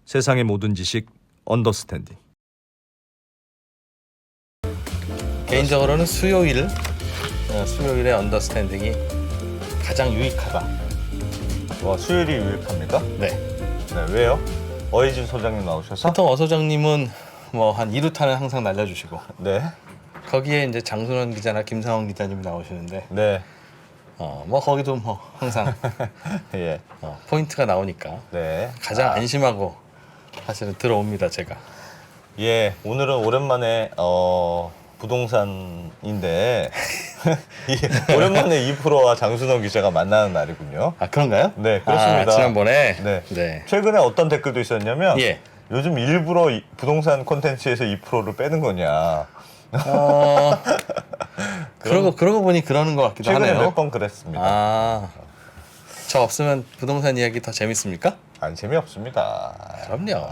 세상의 모든 지식 언더스탠딩. 개인적으로는 수요일에 언더스탠딩이 가장 유익하다. 수요일이 유익합니까? 네. 네, 왜요? 어이진 소장님 나오셔서? 보통 어 소장님은 뭐 한 2루타는 항상 날려주시고 네. 거기에 이제 장순원 기자나 김상원 기자님이 나오시는데 네. 뭐 거기도 뭐 항상 예. 포인트가 나오니까 네. 가장 안심하고 사실은 들어옵니다 제가. 예, 오늘은 오랜만에 부동산인데 오랜만에 2%와 장순원 기자가 만나는 날이군요. 아 그런가요? 네, 그렇습니다. 지난번에 네. 최근에 어떤 댓글도 있었냐면 예. 요즘 일부러 부동산 콘텐츠에서 2%를 빼는 거냐. 그러고 보니 그러는 것 같기도 최근에 하네요. 몇 번 그랬습니다. 저 없으면 부동산 이야기 더 재밌습니까? 안 재미없습니다. 그럼요.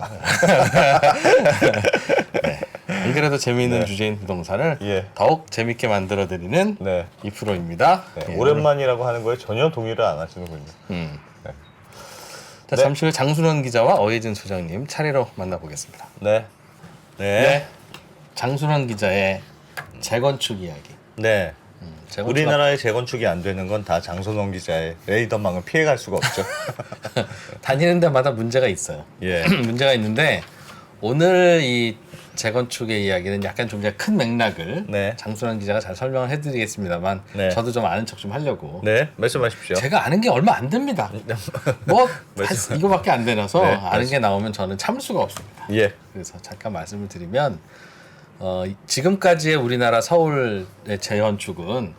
네. 안 그래도 재미있는 네. 주제인 부동산을 예. 더욱 재밌게 만들어드리는 네. 2%입니다. 네, 오랜만이라고 하는 거에 전혀 동의를 안 하시는군요. 네. 자, 잠시 후에 장순원 기자와 어예진 소장님 차례로 만나보겠습니다. 네. 네. 장순원 기자의 재건축 이야기. 네. 재건축 우리나라의 재건축이 안 되는 건 다 장선홍 기자의 레이더망을 피해갈 수가 없죠. 다니는 데마다 문제가 있어요. 예. 문제가 있는데 오늘 이 재건축의 이야기는 약간 좀 큰 맥락을 네. 장순원 기자가 잘 설명을 해드리겠습니다만 네. 저도 좀 아는 척 좀 하려고. 네, 말씀하십시오. 제가 아는 게 얼마 안 됩니다. 뭐 이거밖에 안 되나서 네, 아는 게 나오면 저는 참을 수가 없습니다. 예. 그래서 잠깐 말씀을 드리면 지금까지의 우리나라 서울의 재건축은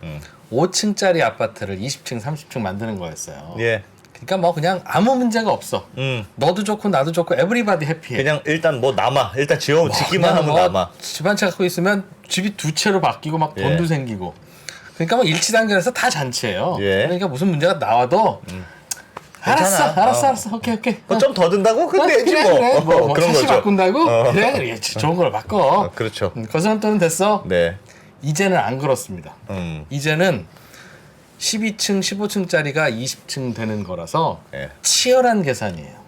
5층짜리 아파트를 20층, 30층 만드는 거였어요. 예. 그러니까 뭐 그냥 아무 문제가 없어. 너도 좋고 나도 좋고 에브리바디 해피해. 그냥 일단 뭐 남아. 일단 짓기만 하면 뭐 남아. 집 한 채 갖고 있으면 집이 두 채로 바뀌고 막 돈도 예. 생기고. 그러니까 뭐 일치단결해서 다 잔치예요. 예. 그러니까 무슨 문제가 나와도 알았어. 오케이. 좀 더 든다고? 근데 그래. 뭐 그런 샤시 거죠. 바꾼다고? 그래. 좋은 걸 바꿔. 그렇죠. 거스름 돈은 됐어. 네. 이제는 안 그렇습니다. 이제는 12층, 15층짜리가 20층 되는 거라서 예. 치열한 계산이에요.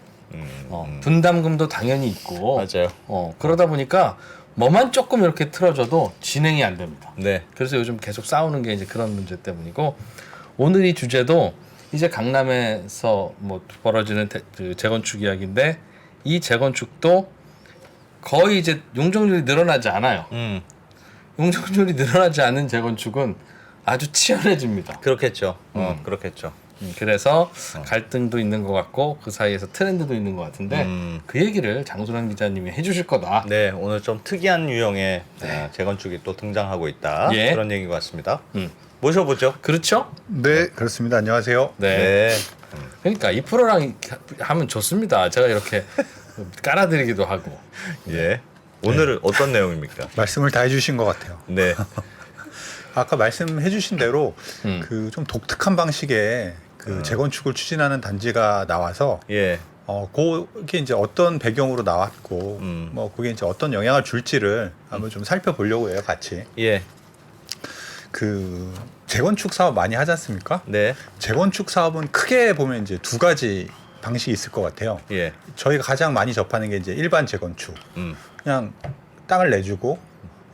분담금도 당연히 있고. 맞아요. 그러다 보니까 뭐만 조금 이렇게 틀어져도 진행이 안 됩니다. 네. 그래서 요즘 계속 싸우는 게 이제 그런 문제 때문이고 오늘 이 주제도 이제 강남에서 뭐 벌어지는 그 재건축 이야기인데 이 재건축도 거의 이제 용적률이 늘어나지 않아요. 용적률이 늘어나지 않은 재건축은 아주 치열해집니다. 그렇겠죠. 그렇겠죠. 그래서 갈등도 있는 것 같고 그 사이에서 트렌드도 있는 것 같은데 그 얘기를 장순원 기자님이 해주실 거다. 네, 오늘 좀 특이한 유형의 재건축이 또 등장하고 있다. 예. 그런 얘기인 것 같습니다. 모셔보죠. 그렇죠? 네, 그렇습니다. 안녕하세요. 네. 그러니까 2%랑 하면 좋습니다. 제가 이렇게 깔아드리기도 하고. 예. 오늘은 어떤 내용입니까? 말씀을 다 해주신 것 같아요. 네. 아까 말씀해주신 대로 그 좀 독특한 방식의 그 재건축을 추진하는 단지가 나와서 예. 그게 이제 어떤 배경으로 나왔고 뭐 그게 이제 어떤 영향을 줄지를 한번 좀 살펴보려고 해요, 같이. 예. 그 재건축 사업 많이 하지 않습니까? 네. 재건축 사업은 크게 보면 이제 두 가지 방식이 있을 것 같아요. 예. 저희가 가장 많이 접하는 게 이제 일반 재건축. 그냥 땅을 내주고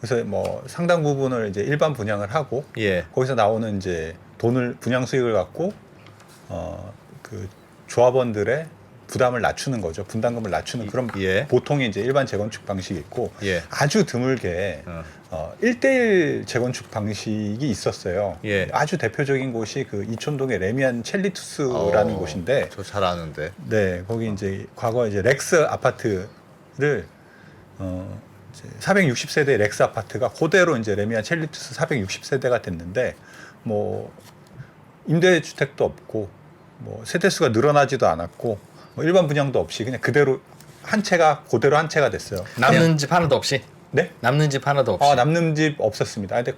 그래서 뭐 상당 부분을 이제 일반 분양을 하고 예. 거기서 나오는 이제 돈을 분양 수익을 갖고 그 조합원들의 부담을 낮추는 거죠. 분담금을 낮추는 그런 예. 보통의 이제 일반 재건축 방식이 있고 예. 아주 드물게 1대1 재건축 방식이 있었어요. 예. 아주 대표적인 곳이 그 이촌동의 레미안 첼리투스라는 곳인데 저 잘 아는데. 네, 거기 이제 과거 이제 렉스 아파트를 460세대 렉스 아파트가 그대로 이제 레미안 첼리투스 460세대가 됐는데 뭐 임대주택도 없고 뭐 세대수가 늘어나지도 않았고 뭐 일반 분양도 없이 그냥 그대로 한 채가 그대로 한 채가 됐어요. 남는 집 하나도 없이? 네? 남는 집 하나도 없이? 남는 집 없었습니다. 근데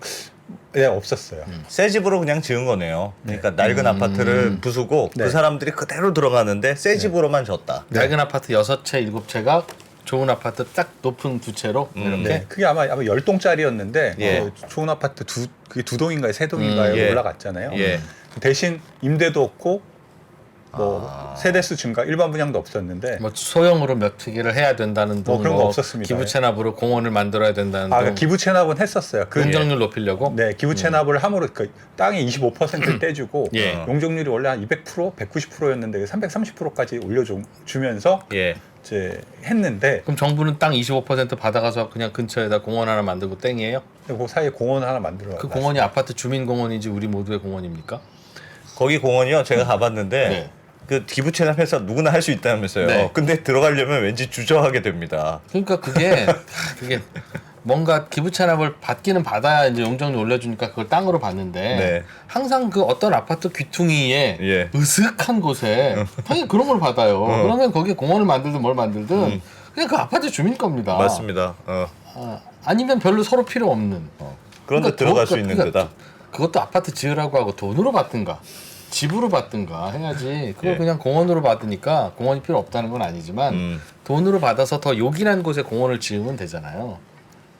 네, 없었어요. 새 집으로 그냥 지은 거네요. 그러니까 낡은 아파트를 부수고 네. 그 사람들이 그대로 들어가는데 새 집으로만 졌다. 낡은 아파트 6채, 7채가 좋은 아파트 딱 높은 두 채로 이렇게? 네, 그게 아마 10동짜리였는데 예. 좋은 아파트 그게 두 동인가요? 세 동인가요? 예. 올라갔잖아요. 예. 대신 임대도 없고 세대수 증가 일반 분양도 없었는데 뭐 소형으로 몇 개를 해야 된다는 등, 뭐 그런 거 없었습니다. 기부 체납으로 공원을 만들어야 된다는 그러니까 등, 기부 체납은 했었어요. 그 용적률 높이려고. 네, 기부 체납을 함으로 그 땅이 25% 떼주고 예. 용적률이 원래 한 200%, 190%였는데 330%까지 올려주면서 예. 이제 했는데 그럼 정부는 땅 25% 받아가서 그냥 근처에다 공원 하나 만들고 땡이에요? 그 사이에 공원 하나 만들어. 그 공원이 아파트 주민 공원이지 우리 모두의 공원입니까? 거기 공원이요. 제가 가봤는데 네. 그 기부 체납해서 누구나 할 수 있다면서요. 네. 근데 들어가려면 왠지 주저하게 됩니다. 그러니까 그게 뭔가 기부 체납을 받기는 받아야 이제 용적률 올려주니까 그걸 땅으로 받는데 네. 항상 그 어떤 아파트 귀퉁이에 예. 으슥한 곳에 당연히 그런 걸 받아요. 그러면 거기에 공원을 만들든 뭘 만들든 그냥 그 아파트 주민 겁니다. 맞습니다. 아니면 별로 서로 필요 없는. 그런데 그러니까 들어갈 수 있는 데다. 그것도 아파트 지으라고 하고 돈으로 받든가 집으로 받든가 해야지. 그걸 예. 그냥 공원으로 받으니까 공원이 필요 없다는 건 아니지만 돈으로 받아서 더 요긴한 곳에 공원을 지으면 되잖아요.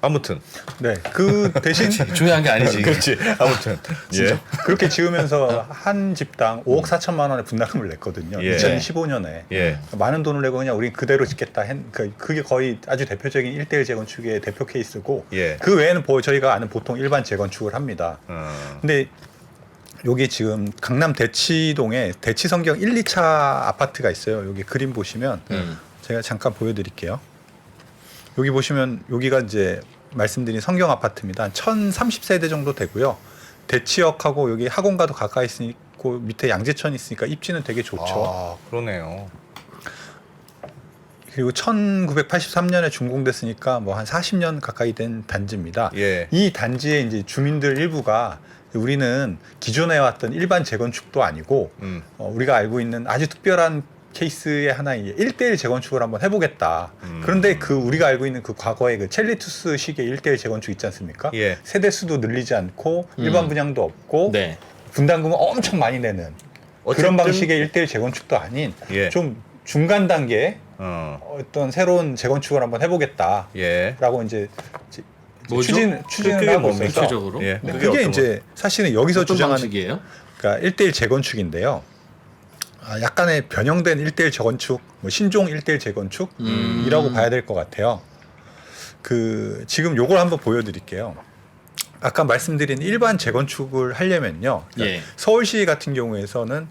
아무튼 네, 그 대신 중요한 게 아니지. 이게. 그렇지. 아무튼 예. 그렇게 지으면서 한 집당 5억 4천만 원의 분담금을 냈거든요. 예. 2015년에 예. 많은 돈을 내고 그냥 우린 그대로 짓겠다. 그게 거의 아주 대표적인 1대1 재건축의 대표 케이스고 예. 그 외에는 저희가 아는 보통 일반 재건축을 합니다. 근데 여기 지금 강남 대치동에 대치성경 1, 2차 아파트가 있어요. 여기 그림 보시면 제가 잠깐 보여드릴게요. 여기 보시면 여기가 이제 말씀드린 성경 아파트입니다. 한 1030세대 정도 되고요. 대치역하고 여기 학원가도 가까이 있고 밑에 양재천이 있으니까 입지는 되게 좋죠. 아, 그러네요. 그리고 1983년에 준공됐으니까 뭐 한 40년 가까이 된 단지입니다. 예. 이 단지의 이제 주민들 일부가 우리는 기존에 왔던 일반 재건축도 아니고 우리가 알고 있는 아주 특별한 케이스의 하나의 1대1 재건축을 한번 해보겠다. 그런데 그 우리가 알고 있는 그 과거의 그 첼리투스식의 1대1 재건축 있지 않습니까? 예. 세대 수도 늘리지 않고 일반 분양도 없고 네. 분담금을 엄청 많이 내는 그런 어쨌든- 방식의 1대1 재건축도 아닌 예. 좀 중간 단계 어떤 새로운 재건축을 한번 해보겠다라고 예. 이제 뭐죠? 추진을 그게 하고 뭡니까? 있어서 구체적으로? 예. 네, 그게 그게 어떤 이제 사실은 여기서 어떤 주장하는 방식이에요? 그러니까 1대1 재건축인데요. 약간의 변형된 1대1 재건축, 뭐 신종 1대1 재건축이라고 봐야 될 것 같아요. 지금 요걸 한번 보여드릴게요. 아까 말씀드린 일반 재건축을 하려면요. 그러니까 예. 서울시 같은 경우에서는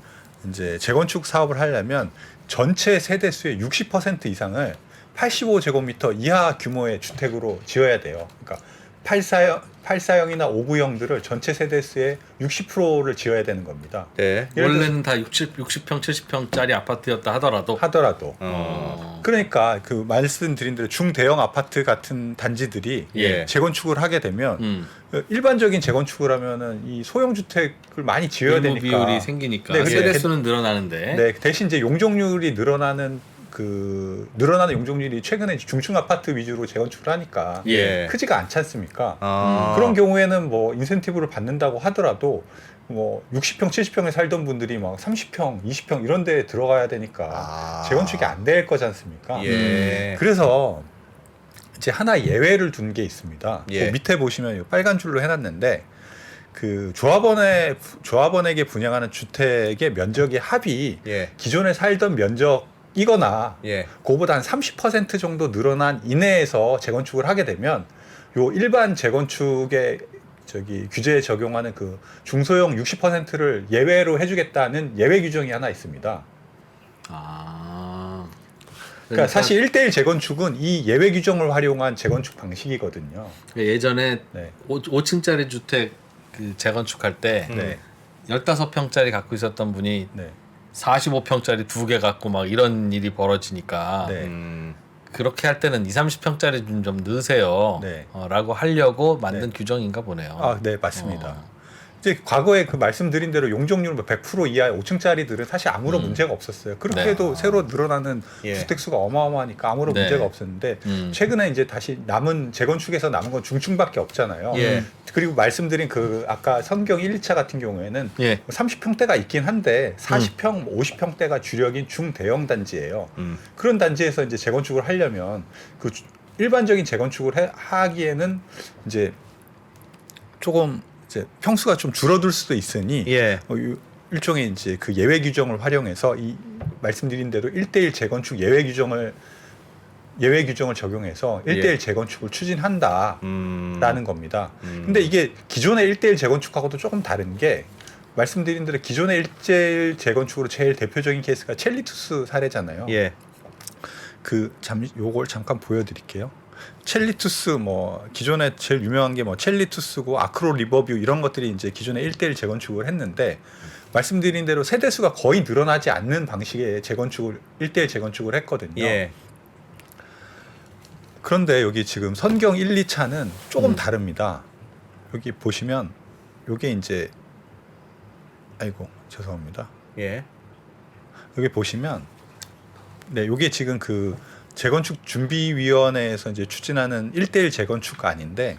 이제 재건축 사업을 하려면 전체 세대 수의 60% 이상을 85제곱미터 이하 규모의 주택으로 지어야 돼요. 그러니까 84형이나 59형들을 전체 세대 수의 60%를 지어야 되는 겁니다. 네. 예를 원래는 다 60평, 70평짜리 아파트였다 하더라도 하더라도. 어. 그러니까 그 말씀드린 대로 중대형 아파트 같은 단지들이 예. 재건축을 하게 되면 일반적인 재건축을 하면은 이 소형 주택을 많이 지어야 의무 되니까 비율이 생기니까 네, 근데 세대 수는 늘어나는데 네, 대신 이제 용적률이 늘어나는 용적률이 최근에 중층 아파트 위주로 재건축을 하니까 예. 크지가 않지 않습니까? 아. 그런 경우에는 뭐 인센티브를 받는다고 하더라도 뭐 60평, 70평에 살던 분들이 막 30평, 20평 이런 데 들어가야 되니까 재건축이 안 될 거지 않습니까? 예. 그래서 이제 하나 예외를 둔 게 있습니다. 예. 그 밑에 보시면 이 빨간 줄로 해놨는데 그 조합원에게 분양하는 주택의 면적의 합이 예. 기존에 살던 면적이거나 예. 그거보다 한 30% 정도 늘어난 이내에서 재건축을 하게 되면 요 일반 재건축의 규제에 적용하는 그 중소형 60%를 예외로 해주겠다는 예외 규정이 하나 있습니다. 그러니까 사실 1대1 재건축은 이 예외 규정을 활용한 재건축 방식이거든요. 예전에 네. 5층짜리 주택 그 재건축할 때 네. 15평짜리 갖고 있었던 분이 네. 45평짜리 2개 갖고 막 이런 일이 벌어지니까 네. 그렇게 할 때는 20, 30평짜리 좀 넣으세요. 네. 라고 하려고 만든 네. 규정인가 보네요. 아, 네, 맞습니다. 이제 과거에 그 말씀드린 대로 용적률 100% 이하 5층짜리들은 사실 아무런 문제가 없었어요. 그렇게 네. 해도 새로 늘어나는 예. 주택 수가 어마어마하니까 아무런 네. 문제가 없었는데 최근에 이제 다시 재건축에서 남은 건 중층밖에 없잖아요. 예. 그리고 말씀드린 그 아까 성경 1, 2차 같은 경우에는 예. 30평대가 있긴 한데 40평, 50평대가 주력인 중대형 단지예요. 음. 그런 단지에서 이제 재건축을 하려면 그 일반적인 재건축을 하기에는 이제 조금 이제 평수가 좀 줄어들 수도 있으니 예. 일종의 이제 그 예외 규정을 활용해서 이 말씀드린 대로 1대1 재건축 예외 규정을 적용해서 1대1 예. 재건축을 추진한다라는 겁니다. 근데 이게 기존의 1대1 재건축하고도 조금 다른 게 말씀드린 대로 기존의 1대1 재건축으로 제일 대표적인 케이스가 첼리투스 사례잖아요. 예. 요걸 잠깐 보여드릴게요. 첼리투스 뭐 기존에 제일 유명한 게 뭐 첼리투스고 아크로 리버뷰 이런 것들이 이제 기존에 1대1 재건축을 했는데 말씀드린 대로 세대수가 거의 늘어나지 않는 방식의 재건축을 1대1 재건축을 했거든요. 예. 그런데 여기 지금 선경 1, 2차는 조금 다릅니다. 여기 보시면 요게 이제 아이고 죄송합니다. 예. 여기 보시면 네, 요게 지금 그 재건축 준비위원회에서 이제 추진하는 1대1 재건축안인데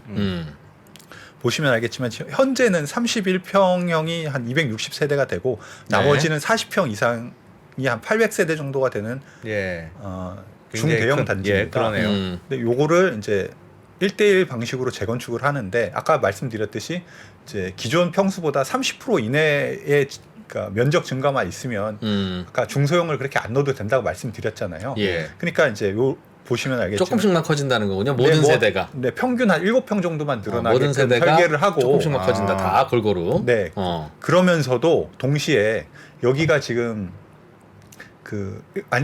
보시면 알겠지만 지금 현재는 31평형이 한 260세대가 되고 나머지는 40평 이상이 한 800세대 정도가 되는 예. 중대형 굉장히 큰, 단지입니다. 예, 그러네요. 근데 요거를 이제 1대1 방식으로 재건축을 하는데 아까 말씀드렸듯이 이제 기존 평수보다 30% 이내의 그러니까 면적 증가만 있으면 아까 중소형을 그렇게 안 넣어도 된다고 말씀드렸잖아요. 예. 그러니까 이제 요 보시면 알겠지만 조금씩만 커진다는 거군요. 모든 세대가. 네, 평균 한 7평 정도만 모든 늘어나게끔 세대가 설계를 하고 조금씩만 커진다. 다 골고루. 네. 그러면서도 동시에 여기가 지금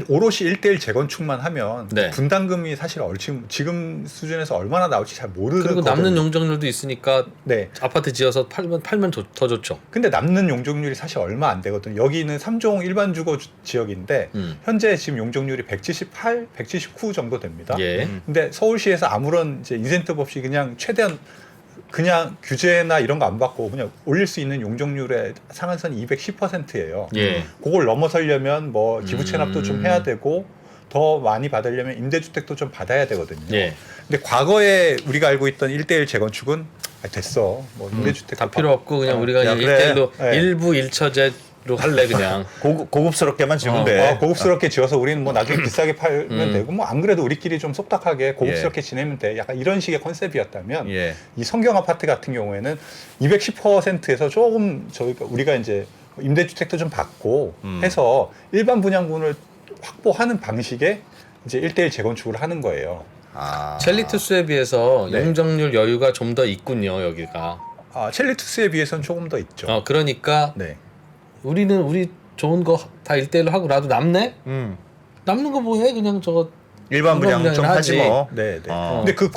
오롯이 1대1 재건축만 하면 네. 분담금이 사실 지금 수준에서 얼마나 나올지 잘 모르는 그리고 남는 용적률도 있으니까 네. 아파트 지어서 팔면 더 좋죠. 근데 남는 용적률이 사실 얼마 안 되거든요. 여기는 3종 일반 주거 지역인데 현재 지금 용적률이 178, 179 정도 됩니다. 예. 근데 서울시에서 아무런 이제 인센티브 없이 그냥 최대한 그냥 규제나 이런 거 안 받고 그냥 올릴 수 있는 용적률의 상한선이 210%예요. 예. 그걸 넘어서려면 뭐 기부 체납도 좀 해야 되고 더 많이 받으려면 임대주택도 좀 받아야 되거든요. 예. 근데 과거에 우리가 알고 있던 1대1 재건축은 됐어. 뭐 임대주택 다 필요 없고 그냥 우리가 야, 그래. 1대1로 네. 일부 1처제로 할래 그냥. 고급스럽게만 지으면 돼. 고급스럽게 지어서 우리는 뭐 나중에 비싸게 팔면 되고 뭐 안 그래도 우리끼리 좀 속닥하게 고급스럽게 지내면 돼. 약간 이런 식의 컨셉이었다면 예. 이 성경 아파트 같은 경우에는 210%에서 조금 우리가 이제 임대주택도 좀 받고 해서 일반 분양분을 확보하는 방식의 이제 1대1 재건축을 하는 거예요. 첼리투스에 비해서 네. 용적률 여유가 좀 더 있군요 여기가. 첼리투스에 비해서는 조금 더 있죠. 그러니까 네. 우리 좋은 거 다 1대1로 하고 나도 남네? 남는 거 뭐해? 그냥 저거 일반 분양 좀 하지. 하지 뭐. 네, 네. 어. 근데 그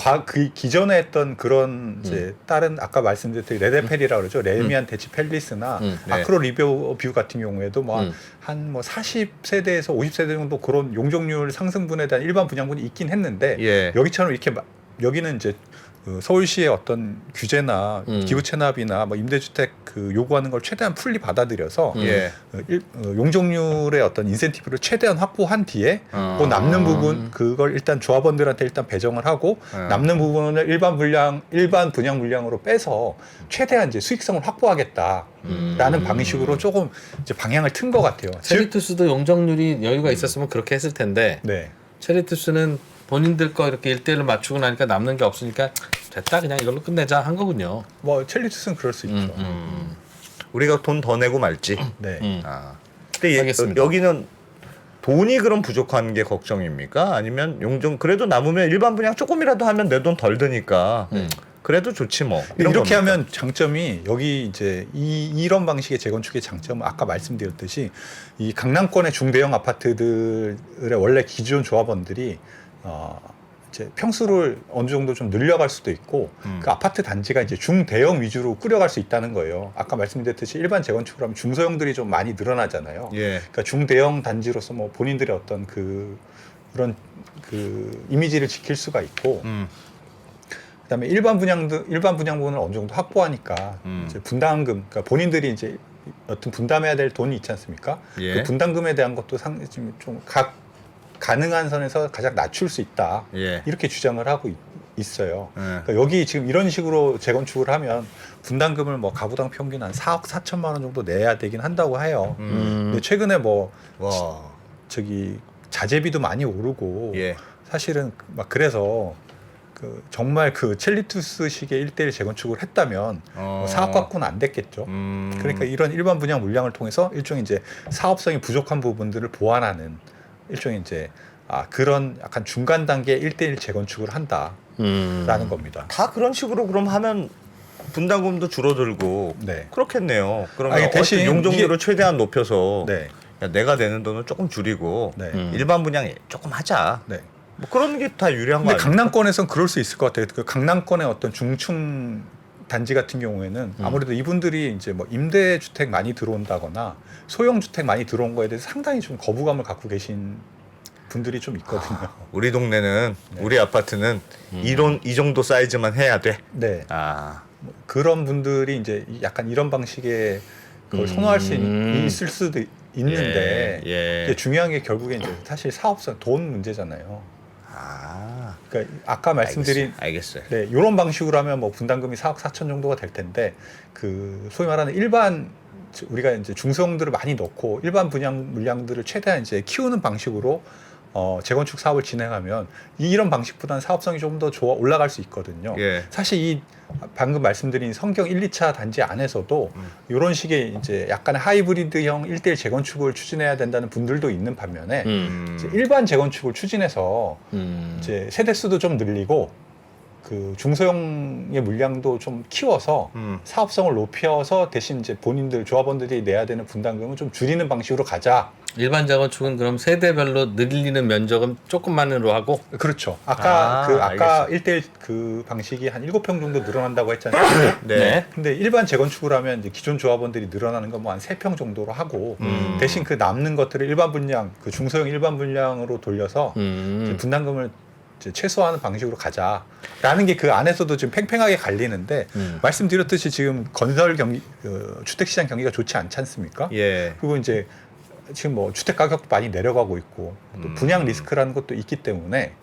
기존에 했던 그런 이제 다른 아까 말씀드렸던 레데펠이라고 그러죠. 레미안 대치 팰리스나 네. 아크로 리뷰 같은 경우에도 뭐 한 40세대에서 50세대 정도 그런 용적률 상승분에 대한 일반 분양분이 있긴 했는데 예. 여기처럼 이렇게 여기는 이제 서울시의 어떤 규제나 기부 체납이나 뭐 임대주택 요구하는 걸 최대한 풀리 받아들여서 예. 용적률의 어떤 인센티브를 최대한 확보한 뒤에 그 남는 부분 그걸 일단 조합원들한테 일단 배정을 하고 남는 부분을 일반 분양 물량으로 빼서 최대한 이제 수익성을 확보하겠다라는 방식으로 조금 이제 방향을 튼 것 같아요. 첼리투스도 용적률이 여유가 있었으면 그렇게 했을 텐데 네. 첼리투스는 본인들 거 이렇게 1대1로 맞추고 나니까 남는 게 없으니까 됐다 그냥 이걸로 끝내자 한 거군요. 뭐 첼리투스는 그럴 수 있죠. 우리가 돈 더 내고 말지. 네. 근데 알겠습니다. 여기는 돈이 그럼 부족한 게 걱정입니까? 아니면 그래도 남으면 일반 분양 조금이라도 하면 내 돈 덜 드니까 그래도 좋지 뭐. 이렇게 겁니까? 하면 장점이 여기 이제 이런 방식의 재건축의 장점은 아까 말씀드렸듯이 이 강남권의 중대형 아파트들의 원래 기존 조합원들이 이제 평수를 어느 정도 좀 늘려갈 수도 있고 그 아파트 단지가 이제 중대형 위주로 꾸려갈 수 있다는 거예요. 아까 말씀드렸듯이 일반 재건축을 하면 중소형들이 좀 많이 늘어나잖아요. 예. 그러니까 중대형 단지로서 뭐 본인들의 어떤 그런 이미지를 지킬 수가 있고 그다음에 일반 분양분을 어느 정도 확보하니까 이제 분담금, 그러니까 본인들이 이제 어떤 분담해야 될 돈이 있지 않습니까? 예. 그 분담금에 대한 것도 좀 가능한 선에서 가장 낮출 수 있다. 예. 이렇게 주장을 하고 있어요. 예. 그러니까 여기 지금 이런 식으로 재건축을 하면 분담금을 뭐 가구당 평균 한 4억 4천만 원 정도 내야 되긴 한다고 해요. 근데 최근에 뭐 와. 자재비도 많이 오르고 예. 사실은 막 그래서 정말 그 첼리투스식의 1대1 재건축을 했다면 사업 갖고는 안 됐겠죠. 그러니까 이런 일반 분양 물량을 통해서 일종의 이제 사업성이 부족한 부분들을 보완하는 일종의 이제 그런 약간 중간 단계 1대1 재건축을 한다라는 겁니다. 다 그런 식으로 그럼 하면 분담금도 줄어들고 네. 그렇겠네요. 그러면 아니, 대신 용적률을 최대한 높여서 네. 야, 내가 내는 돈을 조금 줄이고 네. 일반 분양 조금 하자. 네. 뭐 그런 게 다 유리한 거 근데 아니에요? 강남권에선 그럴 수 있을 것 같아요. 그 강남권의 어떤 중층 단지 같은 경우에는 아무래도 이분들이 이제 뭐 임대 주택 많이 들어온다거나 소형 주택 많이 들어온 거에 대해서 상당히 좀 거부감을 갖고 계신 분들이 좀 있거든요. 우리 동네는 우리 아파트는 이 정도 사이즈만 해야 돼. 네. 아. 그런 분들이 이제 약간 이런 방식의 그걸 선호할 수 있을 수도 있는데 예. 이게 중요한 게 결국에 이제 사실 사업성 돈 문제잖아요. 아. 그러니까 아까 말씀드린 알겠어요. 네, 이런 방식으로 하면 뭐 분담금이 4억 4천 정도가 될 텐데 그 소위 말하는 일반 우리가 이제 중소형들을 많이 넣고 일반 분양 물량들을 최대한 이제 키우는 방식으로 재건축 사업을 진행하면 이런 방식보다는 사업성이 좀 더 좋아 올라갈 수 있거든요. 예. 사실 이 방금 말씀드린 성경 1, 2차 단지 안에서도 이런 식의 이제 약간의 하이브리드형 1대1 재건축을 추진해야 된다는 분들도 있는 반면에 이제 일반 재건축을 추진해서 이제 세대 수도 좀 늘리고 그 중소형의 물량도 좀 키워서 사업성을 높여서 대신 이제 본인들 조합원들이 내야 되는 분담금을 좀 줄이는 방식으로 가자. 일반 재건축은 그럼 세대별로 늘리는 면적은 조금만으로 하고 그렇죠. 아까 알겠어. 1대1 그 방식이 한 7평 정도 늘어난다고 했잖아요. 네. 근데 일반 재건축을 하면 이제 기존 조합원들이 늘어나는 건 뭐 한 3평 정도로 하고 대신 그 남는 것들을 일반 분량, 그 중소형 일반 분량으로 돌려서 이제 분담금을 이제 최소화하는 방식으로 가자라는 게 그 안에서도 지금 팽팽하게 갈리는데 말씀드렸듯이 지금 건설 경기, 주택 시장 경기가 좋지 않지 않습니까? 예. 그리고 이제 지금 뭐 주택 가격도 많이 내려가고 있고 또 분양 리스크라는 것도 있기 때문에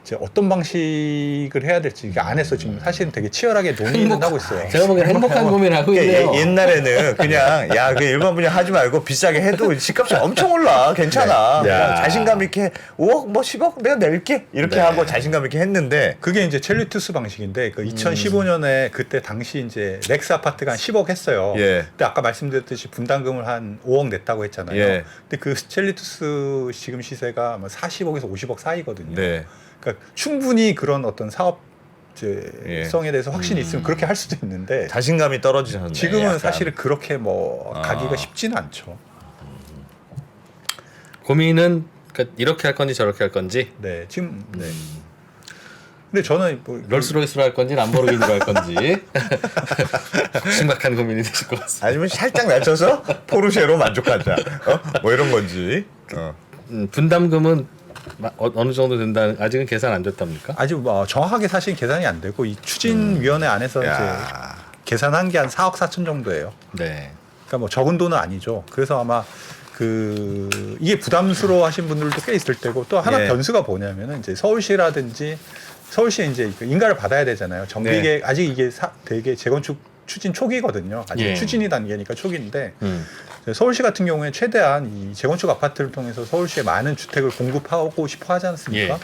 이제 어떤 방식을 해야 될지 이게 안에서 지금 사실은 되게 치열하게 논의는 하고 있어요. 제가 보기엔 행복한 고민을 하고 있네요. 옛날에는 그냥 야, 그 일반 분양 하지 말고 비싸게 해도 집값이 엄청 올라. 괜찮아. 네. 그냥 야. 자신감 있게 5억 뭐 10억 내가 낼게. 이렇게 네. 하고 자신감 있게 했는데 그게 이제 첼리투스 방식인데 그 2015년에 그때 당시 이제 렉스 아파트가 한 10억 했어요. 예. 근데 아까 말씀드렸듯이 분담금을 한 5억 냈다고 했잖아요. 예. 근데 그 첼리투스 지금 시세가 아마 40억에서 50억 사이거든요. 네. 그러니까 충분히 그런 어떤 사업 예. 성에 대해서 확신이 있으면 그렇게 할 수도 있는데 자신감이 떨어지셨네. 지금은 약간. 사실은 그렇게 뭐 가기가 쉽지는 않죠. 고민은 그러니까 이렇게 할 건지 저렇게 할 건지 네, 지금 네. 근데 저는 뭐 롤스로이스로 할 건지 람보르기니로 할 건지 심각한 고민이 되실 것 같습니다. 아니면 살짝 낮춰서 포르쉐로 만족하자. 뭐 이런 건지. 분담금은 어느 정도 된다? 아직은 계산 안 됐답니까? 아직 뭐 정확하게 사실 계산이 안 되고 이 추진위원회 안에서 이제 야. 계산한 게 한 4억 4천 정도예요. 네. 그러니까 뭐 적은 돈은 아니죠. 그래서 아마 그 이게 부담스러워 하신 분들도 꽤 있을 테고 또 하나 예. 변수가 뭐냐면은 이제 서울시라든지 서울시에 이제 그 인가를 받아야 되잖아요. 정비계 네. 아직 이게 되게 재건축 추진 초기거든요. 아직 예. 추진이 단계니까 초기인데 서울시 같은 경우에 최대한 이 재건축 아파트를 통해서 서울시에 많은 주택을 공급하고 싶어 하지 않습니까? 예.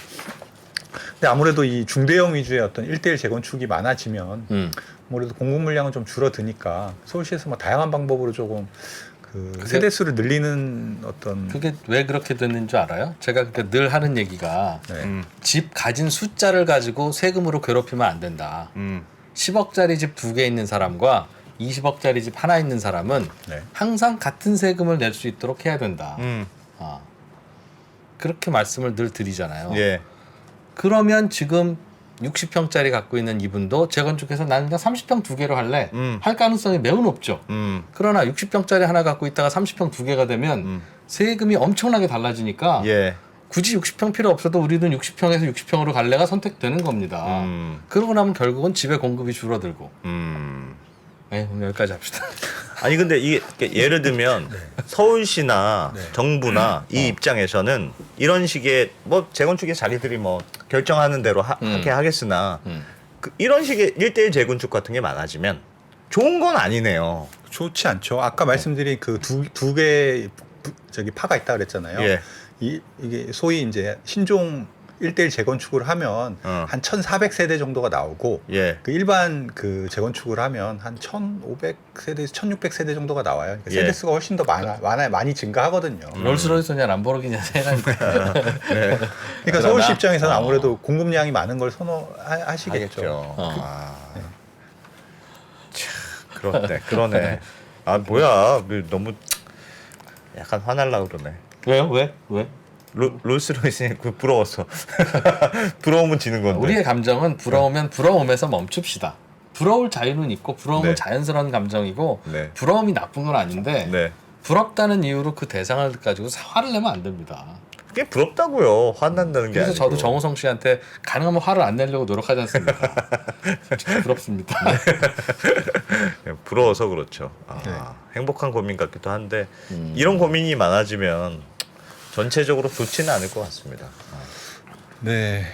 근데 아무래도 이 중대형 위주의 어떤 1대1 재건축이 많아지면 아무래도 공급 물량은 좀 줄어드니까 서울시에서 뭐 다양한 방법으로 조금 그 세대 수를 늘리는 어떤 그게 왜 그렇게 됐는 줄 알아요? 제가 그러니까 늘 하는 얘기가 네. 집 가진 숫자를 가지고 세금으로 괴롭히면 안 된다. 10억짜리 집 2개 있는 사람과 20억짜리 집 하나 있는 사람은 네. 항상 같은 세금을 낼 수 있도록 해야 된다. 그렇게 말씀을 늘 드리잖아요. 예. 그러면 지금 60평짜리 갖고 있는 이분도 재건축해서 나는 그냥 30평 2개로 할래. 할 가능성이 매우 높죠. 그러나 60평짜리 하나 갖고 있다가 30평 2개가 되면 세금이 엄청나게 달라지니까 예. 굳이 60평 필요 없어도 우리는 60평에서 60평으로 갈래가 선택되는 겁니다. 그러고 나면 결국은 집의 공급이 줄어들고. 에이, 오늘 여기까지 합시다. 아니 근데 이게 예를 들면 서울시나 정부나 이 입장에서는 이런 식의 뭐 재건축에 자기들이 뭐 결정하는 대로 하게 하겠으나 이런 식의 1대1 재건축 같은 게 많아지면 좋은 건 아니네요. 좋지 않죠. 아까 말씀드린 그 두 개 저기 파가 있다 그랬잖아요. 예. 이게 소위 이제 신종 1대1 재건축을 하면 한 1,400세대 정도가 나오고 예. 그 일반 그 재건축을 하면 한 1,500세대에서 1,600세대 정도가 나와요. 그러니까 예. 세대 수가 훨씬 더 많이 증가하거든요. 롤스로이스냐 람보르기냐 세라니까. 네. 그러니까 서울시 입장에서는 아무래도 공급량이 많은 걸 선호하시겠죠. 하겠죠. 아. 네. 참, 그러네. 아 뭐야, 너무 약간 화날라 그러네. 왜요? 왜? 롤스로이스 그 부러워서 부러우면 지는 건데. 우리의 감정은 부러우면 부러움에서 멈춥시다. 부러울 자유는 있고 부러움은 네. 자연스러운 감정이고 네. 부러움이 나쁜 건 아닌데 네. 부럽다는 이유로 그 대상을 가지고 화를 내면 안 됩니다. 그게 부럽다고요. 화난다는 게 그래서 아니고. 저도 정우성 씨한테 가능하면 화를 안 내려고 노력하지 않습니까? 솔직히 부럽습니다. 그냥 부러워서 그렇죠. 아, 네. 행복한 고민 같기도 한데 이런 고민이 많아지면 전체적으로 좋지는 않을 것 같습니다. 네.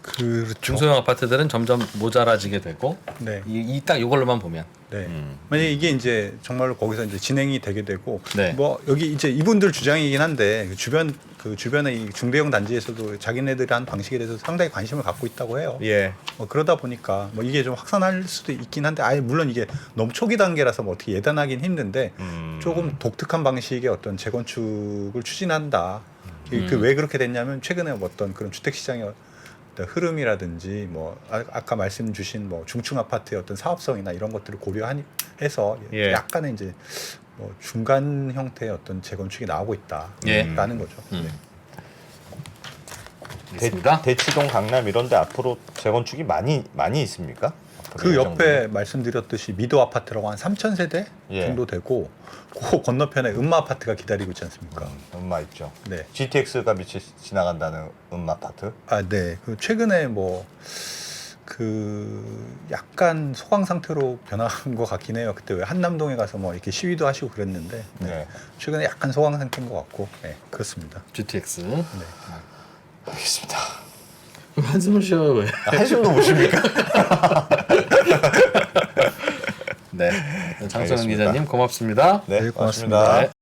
그렇죠. 중소형 아파트들은 점점 모자라지게 되고 네. 이 딱 이걸로만 보면 네. 만약에 이게 이제 정말로 거기서 이제 진행이 되게 되고 네. 뭐 여기 이제 이분들 주장이긴 한데 그 주변의 이 중대형 단지에서도 자기네들이 한 방식에 대해서 상당히 관심을 갖고 있다고 해요. 예. 그러다 보니까 뭐 이게 좀 확산할 수도 있긴 한데 아예 물론 이게 너무 초기 단계라서 뭐 어떻게 예단하긴 힘든데 조금 독특한 방식의 어떤 재건축을 추진한다. 그 왜 그렇게 됐냐면 최근에 어떤 그런 주택 시장의 흐름이라든지 뭐 아까 말씀 주신 뭐 중층 아파트의 어떤 사업성이나 이런 것들을 고려해서 예. 약간의 이제 뭐 중간 형태의 어떤 재건축이 나오고 예. 있다라는 거죠. 네. 있습니다. 대치동 강남 이런데 앞으로 재건축이 많이 있습니까? 그 옆에 말씀드렸듯이 미도 아파트라고 한 3,000세대 예. 정도 되고 그 건너편에 음마 아파트가 기다리고 있지 않습니까? 음마 있죠. 네. GTX가 밑에 지나간다는 음마 아파트. 아, 네. 그 최근에 뭐 그 약간 소강 상태로 변한 것 같긴 해요. 그때 왜 한남동에 가서 뭐 이렇게 시위도 하시고 그랬는데 네. 최근에 약간 소강 상태인 것 같고, 네, 그렇습니다. GTX. 네. 알겠습니다. 한숨을 쉬어요 왜? 한숨도 못 쉽니까? 네. 장소영 알겠습니다. 기자님 고맙습니다. 네, 네, 고맙습니다. 고맙습니다.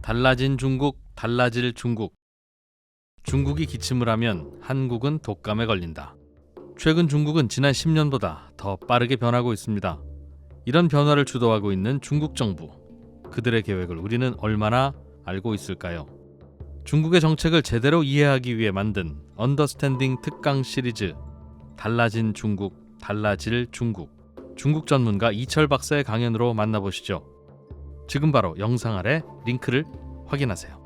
달라진 중국, 달라질 중국. 중국이 기침을 하면 한국은 독감에 걸린다. 최근 중국은 지난 10년보다 더 빠르게 변하고 있습니다. 이런 변화를 주도하고 있는 중국 정부. 그들의 계획을 우리는 얼마나 알고 있을까요? 중국의 정책을 제대로 이해하기 위해 만든 언더스탠딩 특강 시리즈 달라진 중국, 달라질 중국. 중국 전문가 이철 박사의 강연으로 만나보시죠. 지금 바로 영상 아래 링크를 확인하세요.